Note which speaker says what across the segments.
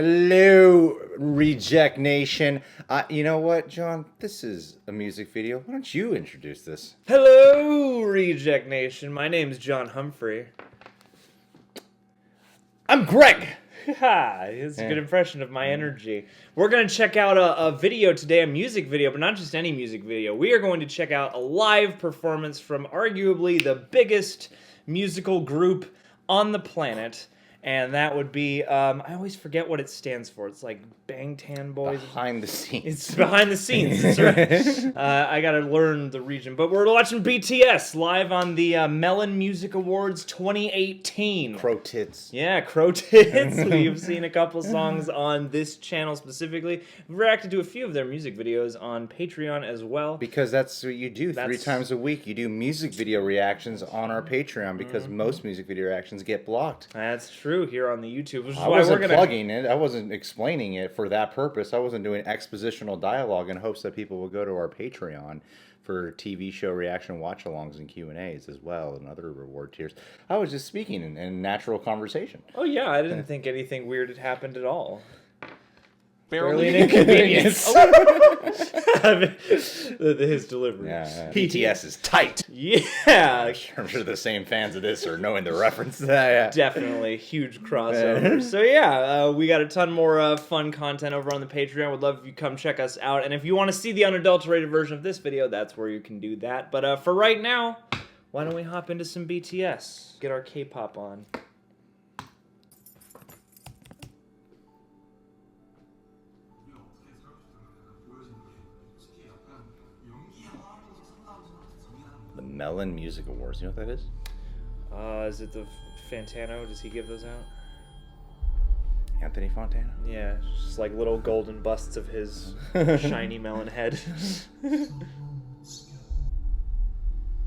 Speaker 1: Hello, Reject Nation. You know what, John? This is a music video. Why don't you introduce this?
Speaker 2: Hello, Reject Nation. My name's John Humphrey.
Speaker 1: I'm Greg.
Speaker 2: It's a good impression of my energy. We're going to check out a video today, a music video, but not just any music video. We are going to check out a live performance from arguably the biggest musical group on the planet. And that would be, I always forget what it stands for. It's like Bangtan Boys.
Speaker 1: Behind the scenes.
Speaker 2: It's behind the scenes, that's right. I gotta learn the region. But we're watching BTS live on the Melon Music Awards 2018.
Speaker 1: Crow tits.
Speaker 2: Yeah, Crow Tits. We've seen a couple songs on this channel specifically. We've reacted to a few of their music videos on Patreon as well.
Speaker 1: Because that's what you do 3 times a week. You do music video reactions on our Patreon because most music video reactions get blocked.
Speaker 2: That's true here on the YouTube, which is
Speaker 1: I
Speaker 2: why
Speaker 1: wasn't
Speaker 2: we're gonna
Speaker 1: plugging it. I wasn't explaining it for that purpose. I wasn't doing expositional dialogue in hopes that people would go to our Patreon for TV show reaction watch-alongs and Q&As as well and other reward tiers. I was just speaking in natural conversation.
Speaker 2: Oh yeah, I didn't think anything weird had happened at all.
Speaker 1: Barely an inconvenience.
Speaker 2: His delivery.
Speaker 1: Yeah, BTS is tight.
Speaker 2: Yeah.
Speaker 1: I'm sure the same fans of this are knowing the reference to that. Yeah.
Speaker 2: Definitely. Huge crossover. So yeah, we got a ton more fun content over on the Patreon. Would love if you come check us out. And if you want to see the unadulterated version of this video, that's where you can do that. But for right now, why don't we hop into some BTS? Get our K-pop on.
Speaker 1: The Melon Music Awards. You know what that is?
Speaker 2: Is it the Fantano? Does he give those out?
Speaker 1: Anthony Fontana?
Speaker 2: Yeah, just like little golden busts of his shiny melon head.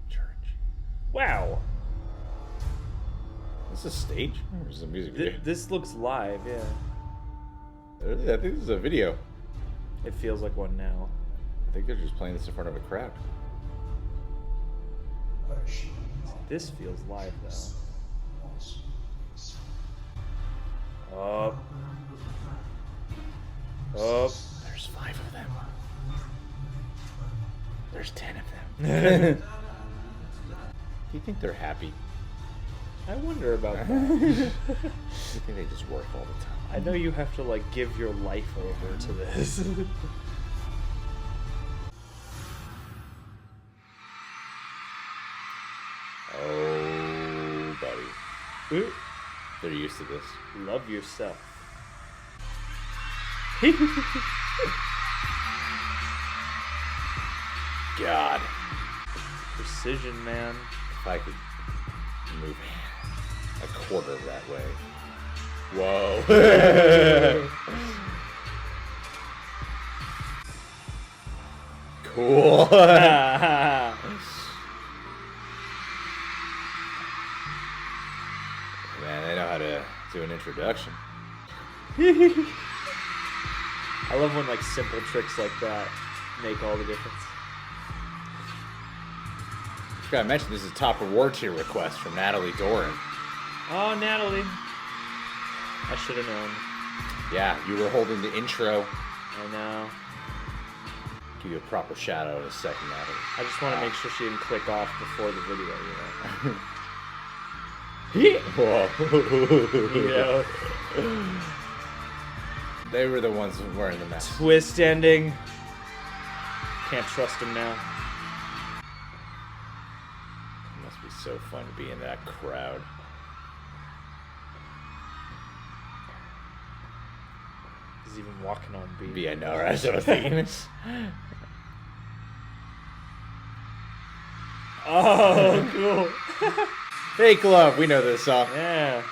Speaker 1: Church.
Speaker 2: Wow.
Speaker 1: Is this a stage? Or is this a music video?
Speaker 2: This looks live, yeah.
Speaker 1: I think this is a video.
Speaker 2: It feels like one now.
Speaker 1: I think they're just playing this in front of a crowd.
Speaker 2: This feels live, though. Up.
Speaker 1: There's 5 of them. There's 10 of them. Do you think they're happy?
Speaker 2: I wonder about that.
Speaker 1: Do you think they just work all the time?
Speaker 2: I know you have to, like, give your life over to this.
Speaker 1: Oh, buddy.
Speaker 2: Ooh.
Speaker 1: They're used to this.
Speaker 2: Love yourself.
Speaker 1: God.
Speaker 2: Precision, man.
Speaker 1: If I could move a quarter that way. Whoa. Cool. Man, they know how to do an introduction.
Speaker 2: I love when, like, simple tricks like that make all the difference.
Speaker 1: I forgot to mention, this is a top award tier request from Natalie Doran.
Speaker 2: Oh, Natalie. I should have known.
Speaker 1: Yeah, you were holding the intro.
Speaker 2: I know.
Speaker 1: Give you a proper shout out in a second, Natalie.
Speaker 2: I just want to make sure she didn't click off before the video, you know?
Speaker 1: Whoa.
Speaker 2: You know?
Speaker 1: They were the ones wearing the mask.
Speaker 2: Twist ending. Can't trust him now.
Speaker 1: It must be so fun to be in that crowd.
Speaker 2: He's even walking on beat.
Speaker 1: Yeah, I know, right? That's what I was thinking.
Speaker 2: Oh, cool.
Speaker 1: Fake Love, we know this song.
Speaker 2: Yeah.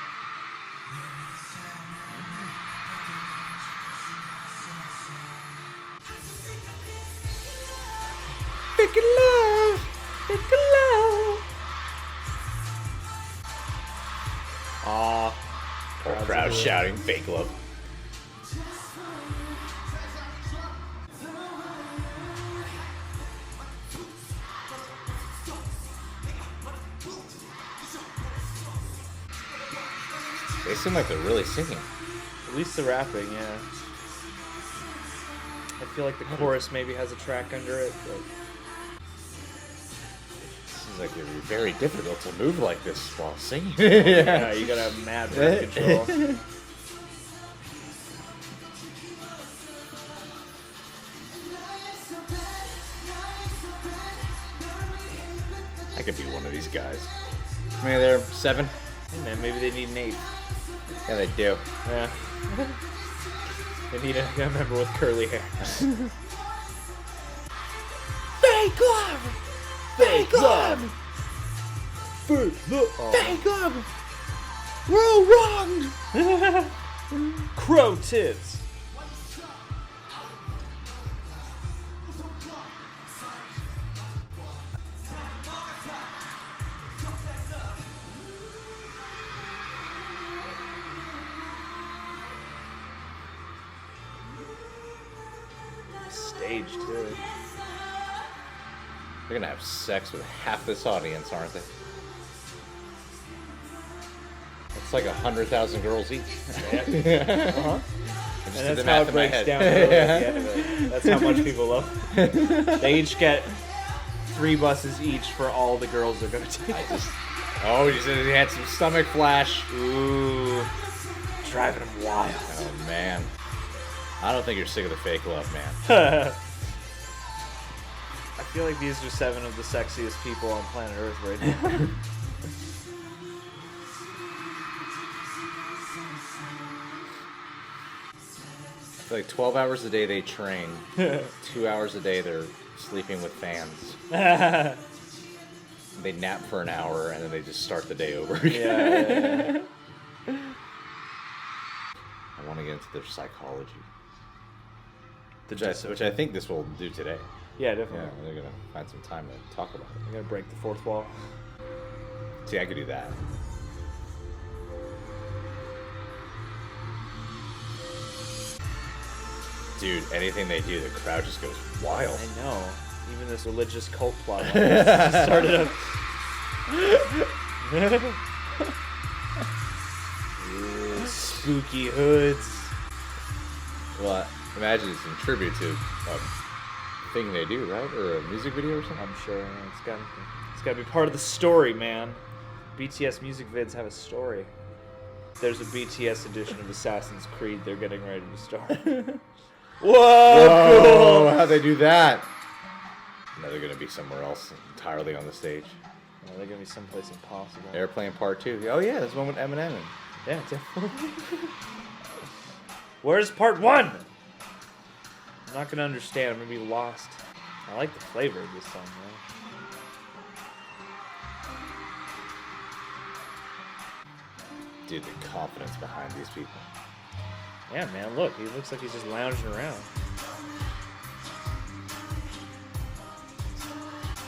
Speaker 1: Fake Love, Fake Love.
Speaker 2: Aw.
Speaker 1: Whole crowd shouting Fake Love. They seem like they're really singing.
Speaker 2: At least the rapping, yeah. I feel like the chorus maybe has a track under it, but
Speaker 1: It's like it'd be very difficult to move like this while singing.
Speaker 2: yeah, you gotta have mad breath control.
Speaker 1: I could be one of these guys. I mean, they're 7.
Speaker 2: Hey man, maybe they need an 8.
Speaker 1: Yeah, they do.
Speaker 2: Yeah. They need a member with curly hair. Fake love! Fake love! Fake love! Fake love! We're all wrong! Crow tits. Stage too.
Speaker 1: They're gonna have sex with half this audience, aren't they? It's like 100,000 girls each.
Speaker 2: Yeah.
Speaker 1: Uh-huh.
Speaker 2: And that's how it breaks down at the end of it. That's how much people love it. They each get 3 buses each for all the girls they're gonna take.
Speaker 1: Oh, he said he had some stomach flash.
Speaker 2: Ooh. Driving him wild.
Speaker 1: Oh, man. I don't think you're sick of the fake love, man.
Speaker 2: I feel like these are 7 of the sexiest people on planet Earth right now.
Speaker 1: I feel like 12 hours a day they train. 2 hours a day they're sleeping with fans. They nap for an hour and then they just start the day over again.
Speaker 2: Yeah.
Speaker 1: I want to get into their psychology. Which I think this will do today.
Speaker 2: Yeah, definitely.
Speaker 1: Yeah, they're going to find some time to talk about it.
Speaker 2: I'm gonna break the 4th wall.
Speaker 1: See, I could do that. Dude, anything they do, the crowd just goes wild.
Speaker 2: I know. Even this religious cult plot line just started up. Ooh, spooky hoods.
Speaker 1: Well, imagine it's in tribute to a thing they do, right? Or a music video or something?
Speaker 2: I'm sure it's got to be part of the story, man. BTS music vids have a story. There's a BTS edition of Assassin's Creed they're getting ready to start. Whoa, cool.
Speaker 1: How'd they do that? No, they're going to be somewhere else entirely on the stage.
Speaker 2: Oh, they're going to be someplace impossible.
Speaker 1: Airplane Part 2. Oh, yeah, there's one with Eminem.
Speaker 2: Yeah, definitely. Where's part 1? I'm not going to understand. I'm going to be lost. I like the flavor of this song, man.
Speaker 1: Dude, the confidence behind these people.
Speaker 2: Yeah, man, look. He looks like he's just lounging around.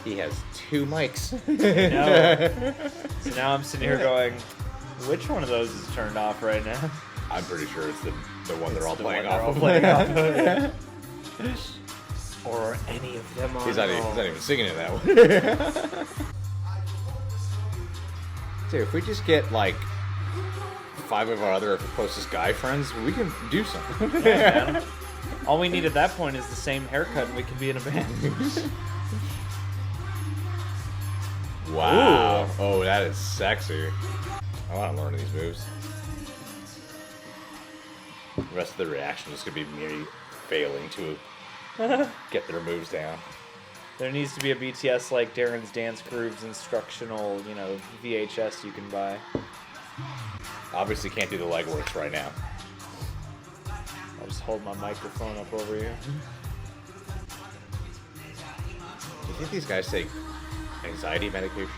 Speaker 1: He has 2 mics.
Speaker 2: No. So now I'm sitting here going, which one of those is turned off right now?
Speaker 1: I'm pretty sure it's the one they're all
Speaker 2: The
Speaker 1: playing
Speaker 2: one
Speaker 1: off
Speaker 2: they're all
Speaker 1: of.
Speaker 2: playing off of. Or are any of them on?
Speaker 1: He's not even singing in that one. Dude, if we just get like 5 of our other closest guy friends, we can do something.
Speaker 2: Yeah, man. All we need at that point is the same haircut and we can be in a band.
Speaker 1: Wow.
Speaker 2: Ooh.
Speaker 1: Oh, that is sexy. I want to learn these moves. The rest of the reaction is going to be me failing to get their moves down.
Speaker 2: There needs to be a BTS like Darren's Dance Grooves instructional, VHS you can buy.
Speaker 1: Obviously can't do the legworks right now.
Speaker 2: I'll just hold my microphone up over here.
Speaker 1: Do you think these guys take anxiety medication?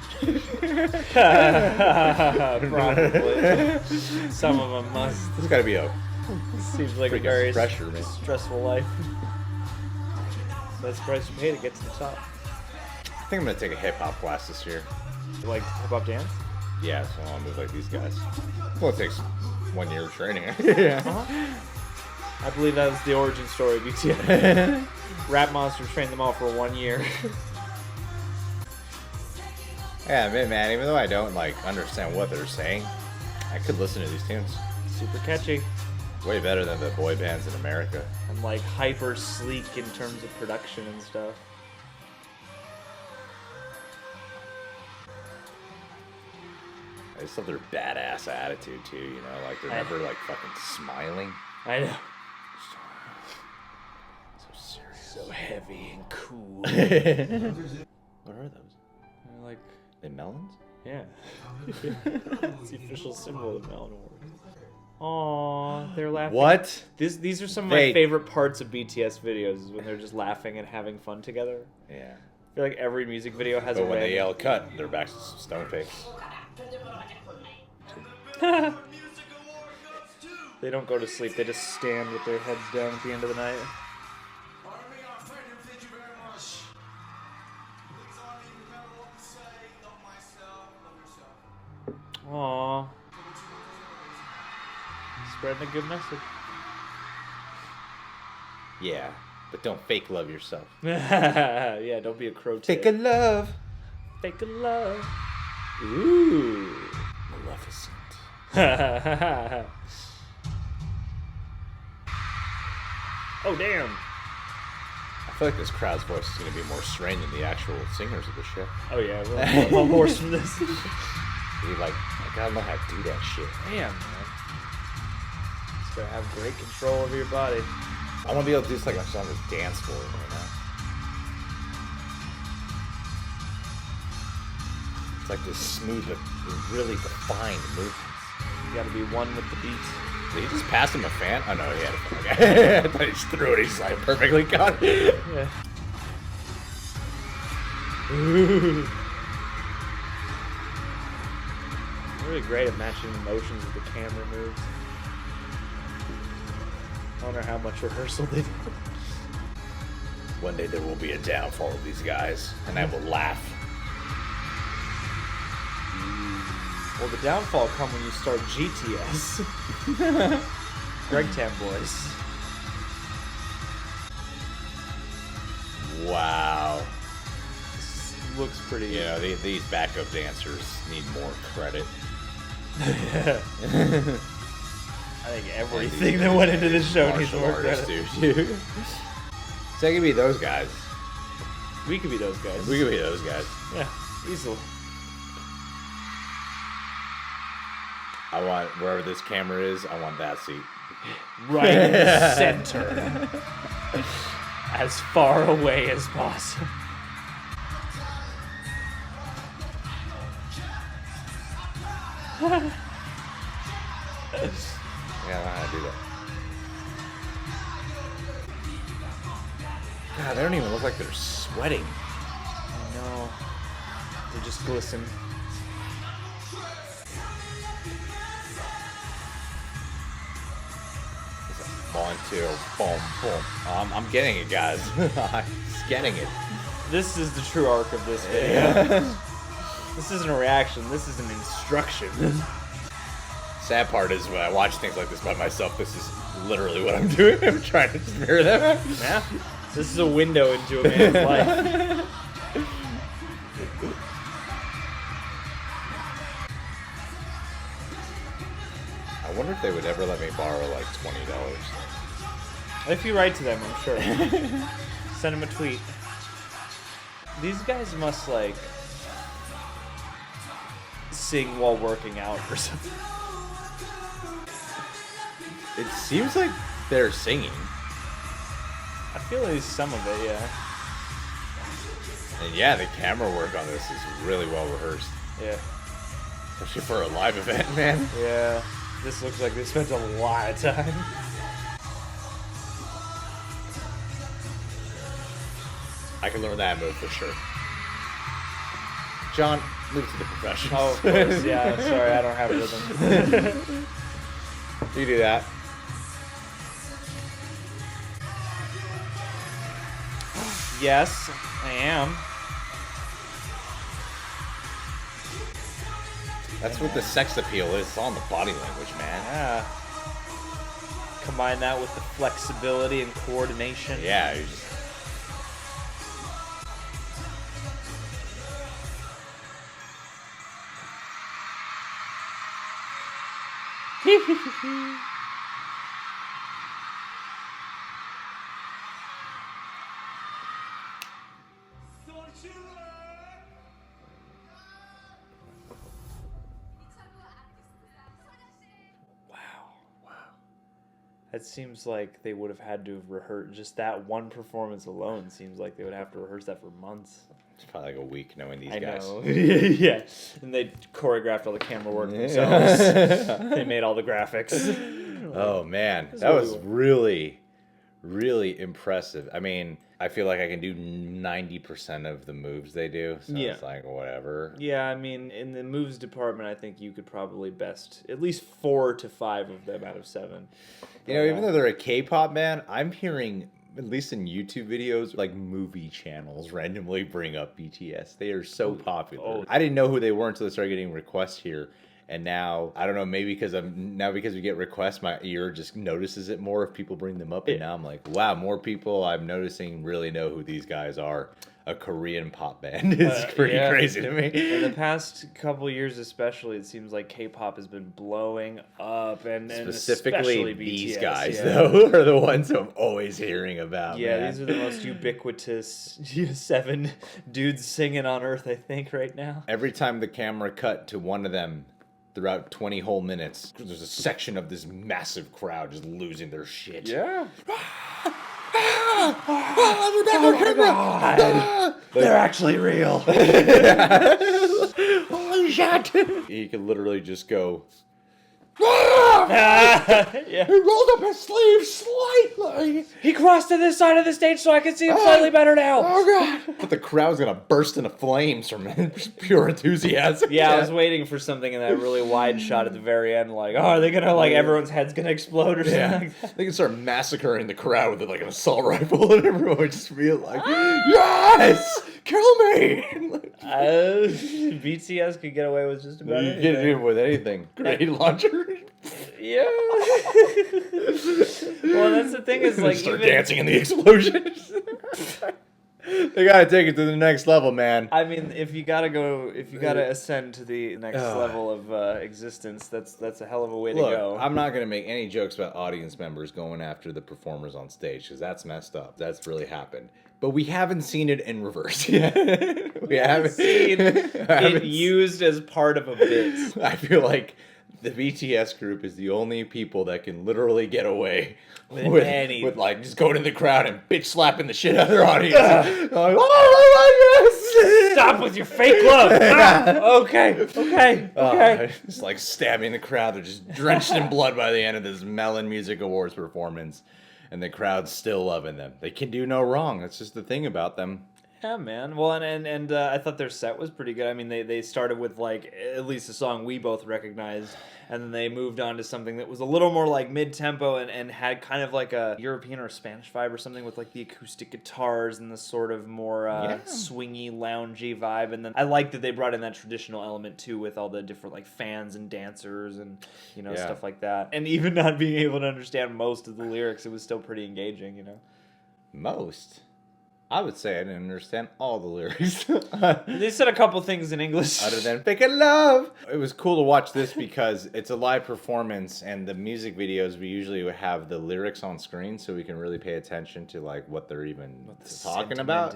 Speaker 2: Probably. Some of them must.
Speaker 1: There's got to be a
Speaker 2: Seems like a
Speaker 1: freaking
Speaker 2: very
Speaker 1: pressure, man.
Speaker 2: stressful life. That's the price you pay to get to the top.
Speaker 1: I think I'm going to take a hip-hop class this year.
Speaker 2: You like hip-hop dance?
Speaker 1: Yeah, so I want to move like these guys. Well, it takes 1 year of training. Yeah.
Speaker 2: I believe that was the origin story of BTS. Rap Monster trained them all for 1 year.
Speaker 1: Yeah, man, even though I don't understand what they're saying, I could listen to these tunes.
Speaker 2: Super catchy.
Speaker 1: Way better than the boy bands in America.
Speaker 2: And like hyper sleek in terms of production and stuff.
Speaker 1: I just love their badass attitude too, you know, like they're never like fucking smiling.
Speaker 2: I know.
Speaker 1: So serious.
Speaker 2: So heavy and cool.
Speaker 1: What are those?
Speaker 2: They're like,
Speaker 1: They melons?
Speaker 2: yeah. It's the official symbol of the Melon Awards. Aww, they're laughing.
Speaker 1: What?
Speaker 2: These are some of my favorite parts of BTS videos, is when they're just laughing and having fun together.
Speaker 1: Yeah.
Speaker 2: I feel like every music video has
Speaker 1: But
Speaker 2: a
Speaker 1: when they
Speaker 2: random...
Speaker 1: yell cut, they're back to stone face.
Speaker 2: They don't go to sleep, they just stand with their heads down at the end of the night. Aww. Spreading a good message.
Speaker 1: Yeah, but don't fake love yourself.
Speaker 2: Yeah, don't be a crow tip.
Speaker 1: Fake a love.
Speaker 2: Fake a love. Ooh.
Speaker 1: Maleficent.
Speaker 2: Oh, damn.
Speaker 1: I feel like this crowd's voice is going to be more strained than the actual singers of the show.
Speaker 2: Oh, yeah, we'll one horse from this.
Speaker 1: You're like, I gotta know how to do that shit.
Speaker 2: Damn, man. Just gotta have great control over your body.
Speaker 1: I want to be able to do this like a song to dance for, you know? It's like this smooth but really defined movements.
Speaker 2: You gotta be one with the beat.
Speaker 1: Did he just pass him a fan? Oh no, he had a fan. Okay. I thought he just threw it. He's like perfectly caught it.
Speaker 2: Yeah. Ooh. Really great at matching the motions with the camera moves. I wonder how much rehearsal they did.
Speaker 1: One day there will be a downfall of these guys, and I will laugh.
Speaker 2: Well, the downfall come when you start GTS. Greg Tam Boys.
Speaker 1: Wow.
Speaker 2: This looks pretty.
Speaker 1: You know, these backup dancers need more credit.
Speaker 2: Yeah. I think everything that went into this show needs more credit.
Speaker 1: Dude. So I could be those guys.
Speaker 2: We could be those guys.
Speaker 1: We could be those guys.
Speaker 2: Yeah, easily.
Speaker 1: I want, wherever this camera is, I want that seat.
Speaker 2: Right in the center. As far away as possible.
Speaker 1: Yeah, I don't know how to do that. God, they don't even look like they're sweating.
Speaker 2: I know. They just glisten.
Speaker 1: One, two, boom, boom. I'm getting it, guys. I'm just getting it.
Speaker 2: This is the true arc of this video. This isn't a reaction, this is an instruction.
Speaker 1: Sad part is when I watch things like this by myself, this is literally what I'm doing. I'm trying to just mirror them.
Speaker 2: Yeah. This is a window into a man's life.
Speaker 1: I wonder if they would ever let me borrow like $20.
Speaker 2: If you write to them, I'm sure. Send them a tweet. These guys must like sing while working out or something.
Speaker 1: It seems like they're singing.
Speaker 2: I feel like some of it, yeah.
Speaker 1: And yeah, the camera work on this is really well rehearsed.
Speaker 2: Yeah.
Speaker 1: Especially for a live event, man.
Speaker 2: Yeah. This looks like they spent a lot of time.
Speaker 1: I can learn that move for sure. John, leave it to the professionals.
Speaker 2: Oh, of course, yeah. Sorry, I don't have rhythm.
Speaker 1: You do that.
Speaker 2: Yes, I am.
Speaker 1: That's what the sex appeal is. It's all in the body language, man.
Speaker 2: Yeah. Combine that with the flexibility and coordination.
Speaker 1: Yeah, you just...
Speaker 2: It seems like they would have had to have rehearsed just that one performance alone. Seems like they would have to rehearse that for months.
Speaker 1: It's probably like a week knowing these
Speaker 2: I
Speaker 1: guys.
Speaker 2: know. Yeah, and they choreographed all the camera work themselves. They made all the graphics.
Speaker 1: Oh man,
Speaker 2: This is
Speaker 1: that
Speaker 2: what
Speaker 1: was
Speaker 2: we want.
Speaker 1: really, really impressive. I mean, I feel like I can do 90% of the moves they do, so
Speaker 2: Yeah.
Speaker 1: it's like whatever.
Speaker 2: Yeah, I mean, in the moves department, I think you could probably best at least 4 to 5 of them out of 7.
Speaker 1: You know, even though they're a K-pop band, I'm hearing, at least in YouTube videos, like movie channels randomly bring up BTS. They are so popular.
Speaker 2: oh.
Speaker 1: I didn't know who they were until I started getting requests here. And now, I don't know, maybe because we get requests, my ear just notices it more if people bring them up. And now I'm like, wow, more people I'm noticing really know who these guys are. A Korean pop band is pretty
Speaker 2: yeah.
Speaker 1: crazy to me.
Speaker 2: In the past couple years, especially, it seems like K-pop has been blowing up, and
Speaker 1: Specifically,
Speaker 2: especially
Speaker 1: these
Speaker 2: BTS,
Speaker 1: guys,
Speaker 2: yeah.
Speaker 1: though, are the ones I'm always hearing about.
Speaker 2: Yeah,
Speaker 1: man.
Speaker 2: these are the most ubiquitous 7 dudes singing on Earth, I think, right now.
Speaker 1: Every time the camera cut to one of them throughout 20 whole minutes, there's a section of this massive crowd just losing their shit.
Speaker 2: Yeah.
Speaker 1: Oh my God.
Speaker 2: They're actually real.
Speaker 1: Holy shit! He could literally just go.
Speaker 2: Yeah.
Speaker 1: He rolled up his sleeve slightly.
Speaker 2: He crossed to this side of the stage so I can see him slightly better now.
Speaker 1: Oh God! But the crowd's gonna burst into flames from pure enthusiasm.
Speaker 2: Yeah, I was waiting for something in that really wide shot at the very end, like, oh, are they gonna, like, everyone's head's gonna explode or something
Speaker 1: Yeah,
Speaker 2: like that?
Speaker 1: they can start massacring the crowd with like an assault rifle, and everyone would just feel like, yes, kill me.
Speaker 2: BTS could get away with just about
Speaker 1: You
Speaker 2: anything.
Speaker 1: can do it with anything. Grenade launcher.
Speaker 2: Yeah. Well, that's the thing is, like,
Speaker 1: start
Speaker 2: even
Speaker 1: dancing in the explosions. They gotta take it to the next level, man.
Speaker 2: I mean, if you gotta ascend to the next level of existence, that's a hell of a way to
Speaker 1: Look,
Speaker 2: go.
Speaker 1: I'm not gonna make any jokes about audience members going after the performers on stage because that's messed up. That's really happened. But we haven't seen it in reverse yet. We haven't
Speaker 2: seen it used as part of a bit.
Speaker 1: I feel like the BTS group is the only people that can literally get away with like just going in the crowd and bitch slapping the shit out of their audience. Like, oh my God,
Speaker 2: Stop with your fake love. Okay.
Speaker 1: Just like stabbing the crowd. They're just drenched in blood by the end of this Melon Music Awards performance. And the crowd's still loving them. They can do no wrong. That's just the thing about them.
Speaker 2: Yeah, man. Well, and I thought their set was pretty good. I mean, they started with, like, at least a song we both recognized, and then they moved on to something that was a little more, like, mid-tempo and had kind of like a European or Spanish vibe or something with, like, the acoustic guitars and the sort of more swingy, loungy vibe. And then I liked that they brought in that traditional element, too, with all the different, like, fans and dancers and, you know, stuff like that. And even not being able to understand most of the lyrics, it was still pretty engaging, you know?
Speaker 1: Most? I would say I didn't understand all the lyrics.
Speaker 2: They said a couple things in English.
Speaker 1: Other than "Fake a Love." It was cool to watch this because it's a live performance, and the music videos we usually would have the lyrics on screen, so we can really pay attention to like what they're even talking about.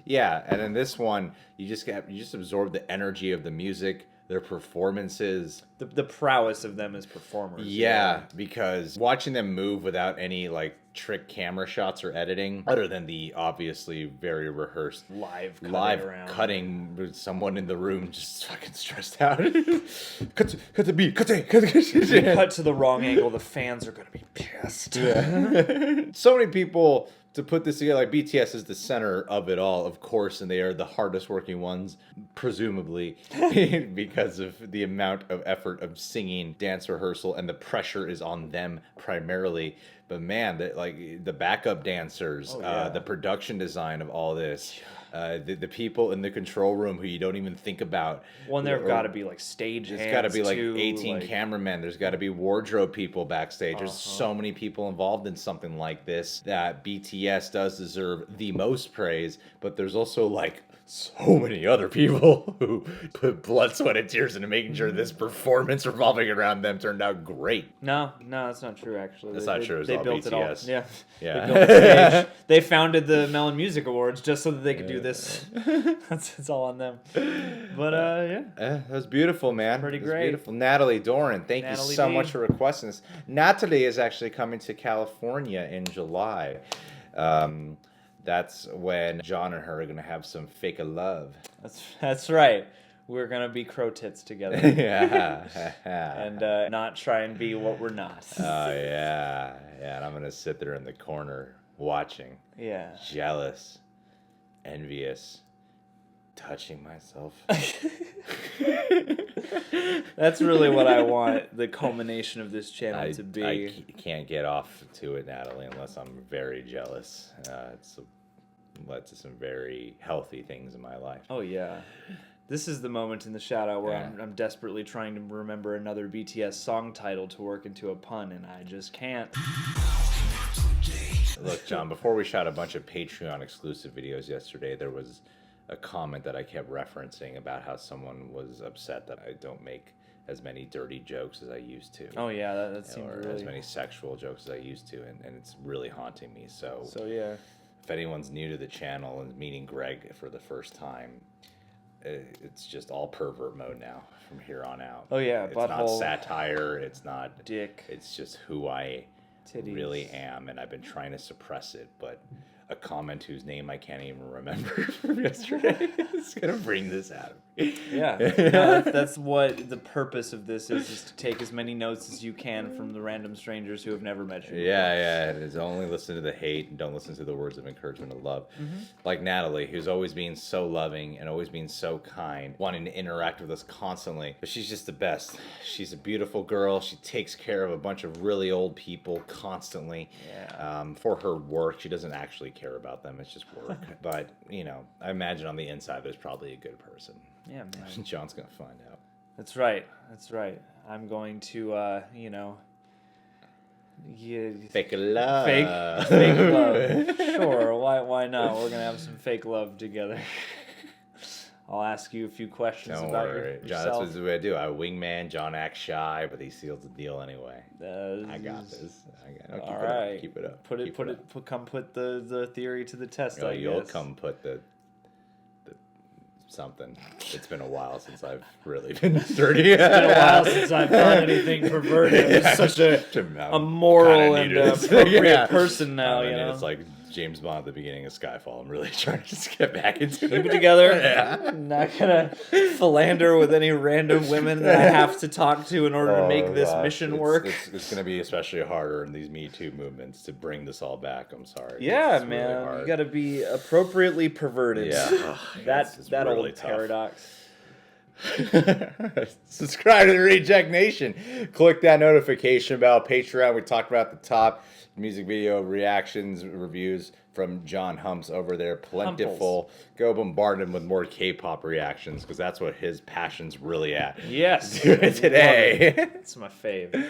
Speaker 1: Yeah, and in this one, you just absorb the energy of the music, their performances,
Speaker 2: the prowess of them as performers.
Speaker 1: Yeah, because watching them move without any like trick camera shots or editing, other than the obviously very rehearsed
Speaker 2: live
Speaker 1: cutting with someone in the room just fucking stressed out. cut the beat, cut
Speaker 2: to the wrong angle, the fans are gonna be pissed.
Speaker 1: Yeah. So many people to put this together, like BTS is the center of it all, of course, and they are the hardest working ones, presumably, because of the amount of effort of singing, dance rehearsal, and the pressure is on them primarily. But man, the backup dancers, the production design of all this, the people in the control room who you don't even think about.
Speaker 2: Well, there've got to be like stage hands.
Speaker 1: There's got to be like
Speaker 2: too,
Speaker 1: 18 cameramen. There's got to be wardrobe people backstage. There's so many people involved in something like this that BTS does deserve the most praise. But there's also like so many other people who put blood, sweat, and tears into making sure this performance revolving around them turned out great.
Speaker 2: No, that's not true. Actually,
Speaker 1: That's not true. It was all
Speaker 2: built
Speaker 1: BTS.
Speaker 2: it all. Yeah,
Speaker 1: Yeah.
Speaker 2: They built the stage. They founded the Melon Music Awards just so that they could do this. That's all on them. But yeah,
Speaker 1: That was beautiful, man.
Speaker 2: Pretty
Speaker 1: It was
Speaker 2: great.
Speaker 1: Beautiful. Natalie Doran, thank you
Speaker 2: Natalie
Speaker 1: so
Speaker 2: D.
Speaker 1: much for requesting this. Natalie is actually coming to California in July. That's when John and her are going to have some fake love.
Speaker 2: That's right. We're gonna be crow tits together.
Speaker 1: Yeah.
Speaker 2: And not try and be what we're not.
Speaker 1: Oh, yeah. Yeah, and I'm going to sit there in the corner watching.
Speaker 2: Yeah.
Speaker 1: Jealous. Envious. Touching myself.
Speaker 2: That's really what I want the culmination of this channel to be.
Speaker 1: I can't get off to it, Natalie, unless I'm very jealous. It's led to some very healthy things in my life.
Speaker 2: Oh yeah, this is the moment in the shadow where
Speaker 1: Yeah.
Speaker 2: I'm desperately trying to remember another BTS song title to work into a pun, and I just can't.
Speaker 1: Look, John, before we shot a bunch of Patreon exclusive videos yesterday, there was a comment that I kept referencing about how someone was upset that I don't make as many dirty jokes as I used to.
Speaker 2: Oh yeah, that seems
Speaker 1: or
Speaker 2: really.
Speaker 1: as many sexual jokes as I used to, and it's really haunting me. So
Speaker 2: yeah.
Speaker 1: if anyone's new to the channel and meeting Greg for the first time, it's just all pervert mode now from here on out.
Speaker 2: Oh yeah,
Speaker 1: it's not
Speaker 2: butthole,
Speaker 1: satire. It's not
Speaker 2: dick.
Speaker 1: It's just who I
Speaker 2: Titties.
Speaker 1: really am, and I've been trying to suppress it. But a comment whose name I can't even remember from yesterday is gonna bring this out of me.
Speaker 2: Yeah, no, that's what the purpose of this is to take as many notes as you can from the random strangers who have never met you.
Speaker 1: Yeah, it's only listen to the hate and don't listen to the words of encouragement and love.
Speaker 2: Mm-hmm.
Speaker 1: Like Natalie, who's always being so loving and always being so kind, wanting to interact with us constantly. But she's just the best. She's a beautiful girl. She takes care of a bunch of really old people constantly.
Speaker 2: Yeah.
Speaker 1: For her work, she doesn't actually care about them. It's just work. But, I imagine on the inside there's probably a good person.
Speaker 2: Yeah, man.
Speaker 1: John's going to find out.
Speaker 2: That's right. I'm going to, yeah,
Speaker 1: Fake love.
Speaker 2: fake love. Sure, why not? We're gonna have some fake love together. I'll ask you a few questions
Speaker 1: Don't
Speaker 2: about
Speaker 1: worry, John.
Speaker 2: yourself.
Speaker 1: That's what I do. I wingman. John acts shy, but he seals the deal anyway. I got this.
Speaker 2: All right.
Speaker 1: Keep it up.
Speaker 2: Come put the theory to the test. I
Speaker 1: You'll
Speaker 2: guess.
Speaker 1: come put the something. It's been a while since I've really been dirty.
Speaker 2: It's been a while since I've done anything perverted. I'm just such a moral and appropriate person now.
Speaker 1: It's like James Bond at the beginning of Skyfall. I'm really trying to just get back into
Speaker 2: Keep it together. I'm not gonna philander with any random women that I have to talk to in order to make this mission work.
Speaker 1: It's going to be especially harder in these Me Too movements to bring this all back. I'm sorry.
Speaker 2: Yeah,
Speaker 1: It's
Speaker 2: man,
Speaker 1: really
Speaker 2: you got to be appropriately perverted.
Speaker 1: Yeah,
Speaker 2: that
Speaker 1: really
Speaker 2: old
Speaker 1: tough.
Speaker 2: paradox.
Speaker 1: Subscribe to the Reject Nation. Click that notification bell. Patreon. We talked about at the top. Music video reactions, reviews from John Humps over there. Plentiful. Go bombard him with more K-pop reactions because that's what his passion's really at.
Speaker 2: Yes.
Speaker 1: Do it today.
Speaker 2: It's my fave.